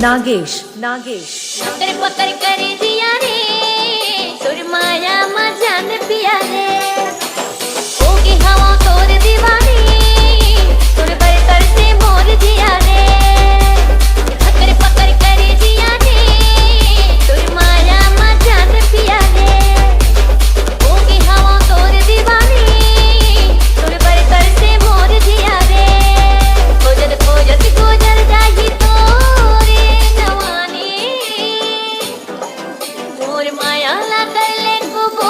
नागेश पकड़ पकड़ कर दिया रे सुरमाया मजान पिया रे होगी हवा तोर दीवानी सुर पर कर से मोर दिया रे पकड़ पकड़ कर दिया रे सुरमाया मजान पिया रे होगी हवा तोर दीवानी सुर पर कर से मोर दिया रे खोजत खोजत गुजर जाही तोरे जवानी मोर माया ला कर ले को